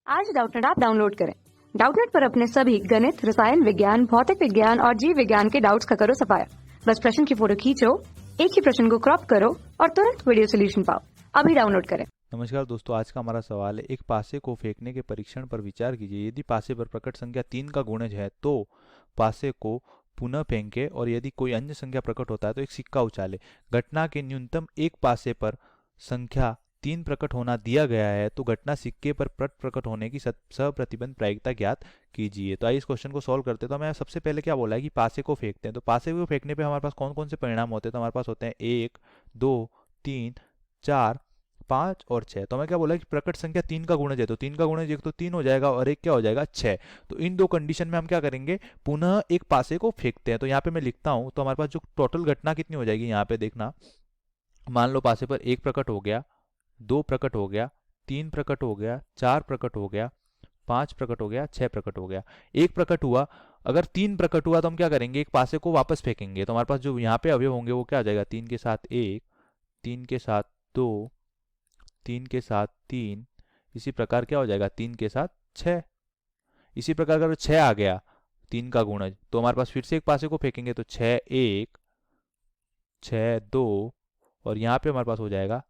आज Doubtnut app download करें। Doubtnut पर अपने सभी गणित, रसायन विज्ञान, भौतिक विज्ञान और जीव विज्ञान के डाउट्स का करो सफाया। बस प्रश्न की फोटो खींचो, एक ही प्रश्न को क्रॉप करो और तुरंत वीडियो सोल्यूशन पाओ। अभी डाउनलोड करें। नमस्कार दोस्तों, आज का हमारा सवाल है, एक पासे को फेंकने के परीक्षण पर विचार कीजिए। यदि पासे पर प्रकट संख्या 3 का गुणज है तो पासे को पुनः फेंके, और यदि कोई अन्य संख्या प्रकट होता है तो एक सिक्का उछाले। घटना के न्यूनतम एक पासे पर संख्या 3 प्रकट होना दिया गया है तो घटना सिक्के पर प्रकट होने की सप्रतिबंध प्रायिकता ज्ञात कीजिए। तो आइए इस क्वेश्चन को सॉल्व करते हैं। तो हमें सबसे पहले क्या बोला है कि पासे को फेंकते हैं। तो पासे को फेंकने पे हमारे पास कौन कौन से परिणाम होते हैं? तो हमारे पास होते हैं 1, 2, 3, 4, 5 और 6। तो हमें क्या बोला कि प्रकट संख्या 3 का गुणज है, तो 3 का गुणज एक तो 3 हो जाएगा और एक क्या हो जाएगा 6। तो इन दो कंडीशन में हम क्या करेंगे, पुनः एक पासे को फेंकते हैं। तो यहाँ पे मैं लिखता हूं, तो हमारे पास जो टोटल घटना कितनी हो जाएगी यहाँ पे देखना। मान लो पासे पर 1 प्रकट हो गया, 2 प्रकट हो गया, 3 प्रकट हो गया, 4 प्रकट हो गया, 5 प्रकट हो गया, 6 प्रकट हो गया, 1 प्रकट हुआ। अगर 3 प्रकट हुआ तो हम क्या करेंगे, एक पासे को वापस फेंकेंगे। तो हमारे पास जो यहाँ पे अवयव होंगे वो क्या आ जाएगा, 3 के साथ 1, 3 के साथ 2, 3 के साथ 3, इसी प्रकार क्या हो जाएगा 3 के साथ 6। इसी प्रकार अगर 6 आ गया 3 का गुणज, तो हमारे पास फिर से एक पासे को फेंकेंगे, तो 6 1, 6 2, और यहाँ पे हमारे पास हो जाएगा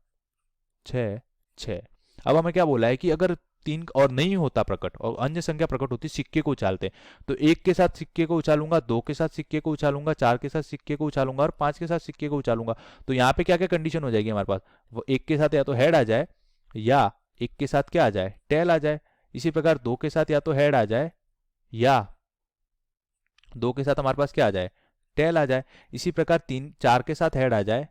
6 6। अब हमें क्या बोला है कि अगर 3 और नहीं होता प्रकट और अन्य संख्या प्रकट होती, सिक्के को उछालते, तो 1 के साथ सिक्के को उछालूंगा, 2 के साथ सिक्के को उछालूंगा, 4 के साथ सिक्के को उछालूंगा और 5 के साथ सिक्के को उछालूंगा। तो यहाँ पे क्या क्या कंडीशन हो जाएगी हमारे पास, वो 1 के साथ या तो हेड आ जाए, या 1 के साथ क्या आ जाए, टेल आ जाए। इसी प्रकार 2 के साथ या तो हेड आ जाए, या 2 के साथ हमारे पास क्या आ जाए, टेल आ जाए। इसी प्रकार 4 के साथ हेड आ जाए,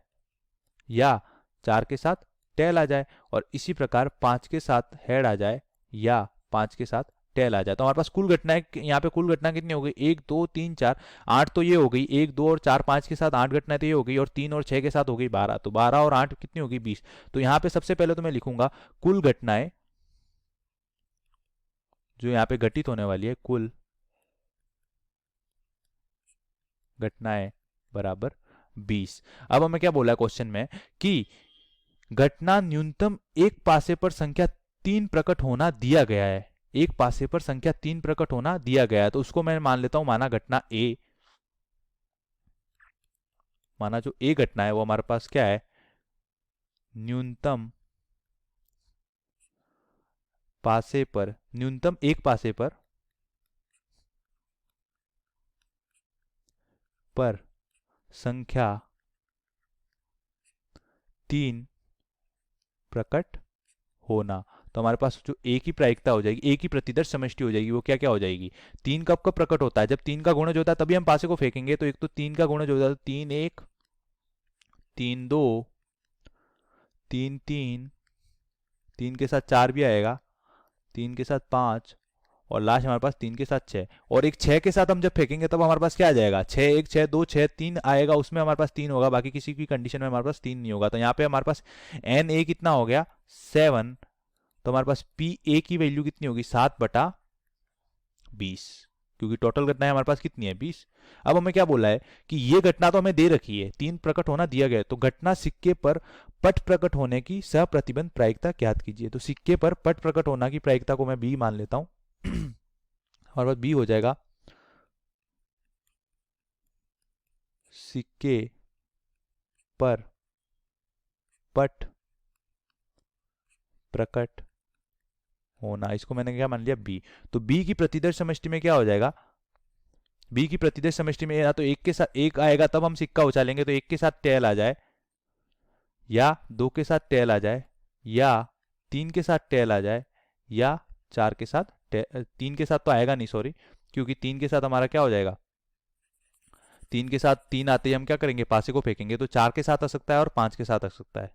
या 4 के साथ टेल आ जाए। और इसी प्रकार 5 के साथ हेड आ जाए, या 5 के साथ टेल आ जाए। तो हमारे पास कुल घटनाएं, यहाँ पे कुल घटना कितनी हो गई, 1 2 3 4 8, तो ये हो गई 1 2 और 4 5 के साथ 8 घटनाएं, तो ये हो गई, और 3 और 6 के साथ हो गई 12। तो 12 और 8 कितनी होगी, 20। तो यहाँ पे सबसे पहले तो मैं लिखूंगा कुल घटनाएं जो यहाँ पे घटित होने वाली है, कुल घटनाएं बराबर 20। अब हमें क्या बोला है क्वेश्चन में कि घटना न्यूनतम एक पासे पर संख्या 3 प्रकट होना दिया गया है। एक पासे पर संख्या 3 प्रकट होना दिया गया है, तो उसको मैं मान लेता हूं, माना घटना ए, माना जो ए घटना है वो हमारे पास क्या है, न्यूनतम पासे पर, न्यूनतम एक पासे पर संख्या 3 प्रकट होना। तो हमारे पास जो ए की प्रायिकता हो जाएगी, ए की प्रतिदर्श समष्टि हो जाएगी, वो क्या क्या हो जाएगी, 3 कब कब प्रकट होता है, जब 3 का गुणज होता है तभी हम पासे को फेंकेंगे। तो एक तो 3 का गुणज होता है, 3 1, 3 2, 3 3, 3 के साथ 4 भी आएगा, 3 के साथ 5, और लास्ट हमारे पास 3 के साथ 6। और एक 6 के साथ हम जब फेंकेंगे तब हमारे पास क्या आ जाएगा, 6 1 6 2 6 3 आएगा, उसमें हमारे पास 3 होगा, बाकी किसी भी कंडीशन में हमारे पास 3 नहीं होगा। तो यहाँ पे हमारे पास एन ए कितना हो गया, 7। तो हमारे पास पी ए की वैल्यू कितनी होगी, 7/20, क्योंकि टोटल घटनाएं हमारे पास कितनी है, 20। अब हमें क्या बोला है कि ये घटना तो हमें दे रखी है, 3 प्रकट होना दिया गया है, तो घटना सिक्के पर पट प्रकट होने की सप्रतिबंध प्रायिकता ज्ञात कीजिए। तो सिक्के पर पट प्रकट होना की प्रायिकता को मैं बी मान लेता हूं। हमारे पास बी हो जाएगा, सिक्के पर पट प्रकट होना, इसको मैंने क्या मान लिया, बी। तो बी की प्रतिदर्श समष्टि में क्या हो जाएगा, बी की प्रतिदर्श समष्टि में या तो एक के साथ एक आएगा तब हम सिक्का उछालेंगे, तो एक के साथ टेल आ जाए, या 2 के साथ टेल आ जाए, या 3 के साथ टेल आ जाए, या 4 के साथ 3 के साथ तो आएगा नहीं, सॉरी, क्योंकि 3 के साथ हमारा क्या हो जाएगा, 3 के साथ 3 आते ही हम क्या करेंगे, पासे को फेंकेंगे। तो 4 के साथ आ सकता है और 5 के साथ आ सकता है,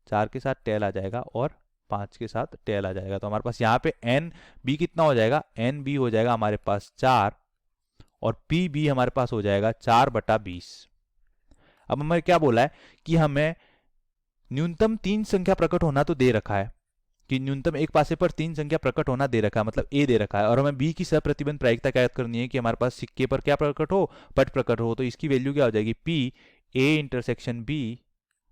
4 के साथ टेल आ जाएगा और 5 के साथ टेल आ जाएगा। तो हमारे पास यहाँ पे एन बी कितना हो जाएगा, एन बी हो जाएगा हमारे पास 4, और पी बी हमारे पास हो जाएगा 4/20। अब हमें क्या बोला है कि हमें न्यूनतम 3 संख्या प्रकट होना तो दे रखा है, कि न्यूनतम एक पासे पर 3 संख्या प्रकट होना दे रखा है, मतलब ए दे रखा है, और हमें बी की सप्रतिबंध प्रायिकता क्या करनी है कि हमारे पास सिक्के पर क्या प्रकट हो, पट प्रकट हो। तो इसकी वैल्यू क्या हो जाएगी, पी ए इंटरसेक्शन बी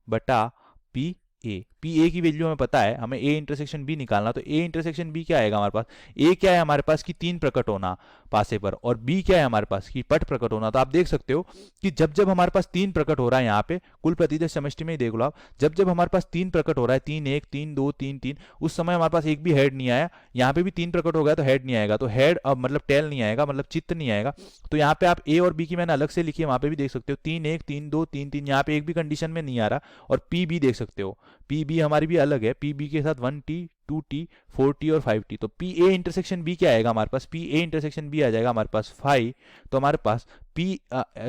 बटा पी ए। पी ए की वैल्यू हमें पता है, हमें ए इंटरसेक्शन बी निकालना, तो ए इंटरसेक्शन बी क्या आएगा हमारे पास, ए क्या है हमारे पास कि 3 प्रकट होना पासे पर, और बी क्या है हमारे पास कि पट प्रकट होना। तो आप देख सकते हो कि जब जब हमारे पास 3 प्रकट हो रहा है, यहाँ पे कुल प्रतिदर्श समष्टि में ही देख लो आप, जब जब हमारे पास 3 प्रकट हो रहा है, 3 1 3 2 3 3, उस समय हमारे पास एक भी हेड नहीं आया, यहाँ पे भी 3 प्रकट हो गया तो हेड नहीं आएगा, तो हेड अब मतलब टेल नहीं आएगा, मतलब चित्त नहीं आएगा। तो यहाँ पे आप ए और बी की मैंने अलग से लिखी है, वहां पे भी देख सकते हो 3 1 3 2 3 3, यहाँ पे एक भी कंडीशन में नहीं आ रहा। और पी बी देख सकते हो, पी बी हमारी भी अलग है, पी बी के साथ 1T 2T 4T और 5T। तो पी ए इंटरसेक्शन बी क्या आएगा हमारे पास, पी ए इंटरसेक्शन बी आ जाएगा हमारे पास 5, तो हमारे पास P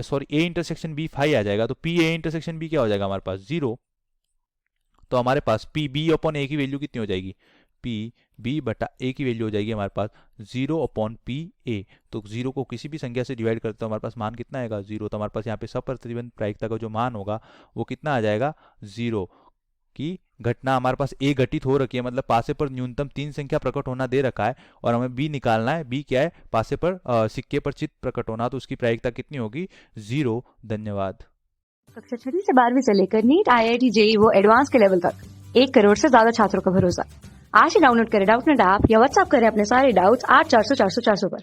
sorry A intersection B 5 आ जाएगा, तो पी ए इंटरसेक्शन बी क्या हो जाएगा हमारे पास 0। तो हमारे पास पी बी अपॉन ए की वैल्यू कितनी हो जाएगी, पी बी बटा ए की वैल्यू हो जाएगी हमारे पास 0 अपॉन पी ए। तो 0 को किसी भी संख्या से डिवाइड करते हो हमारे पास मान कितना आएगा 0, तो हमारे पास यहाँ पे सप्रतिबंध प्रायिकता का जो मान होगा वो कितना आ जाएगा 0 की घटना हमारे पास ए घटित हो रखी है, मतलब पासे पर न्यूनतम 3 संख्या प्रकट होना दे रखा है, और हमें बी निकालना है, बी क्या है पासे पर सिक्के पर चित्त प्रकट होना, तो उसकी प्रायिकता कितनी होगी 0। धन्यवाद। कक्षा 6वीं से 12वीं से लेकर नीट, IIT, JEE वो एडवांस के लेवल तक 1 करोड़ से ज्यादा छात्रों का भरोसा। आज ही डाउनलोड करें डाउटनेट ऐप या व्हाट्सएप करें अपने सारे डाउट्स 8400 400 400 पर।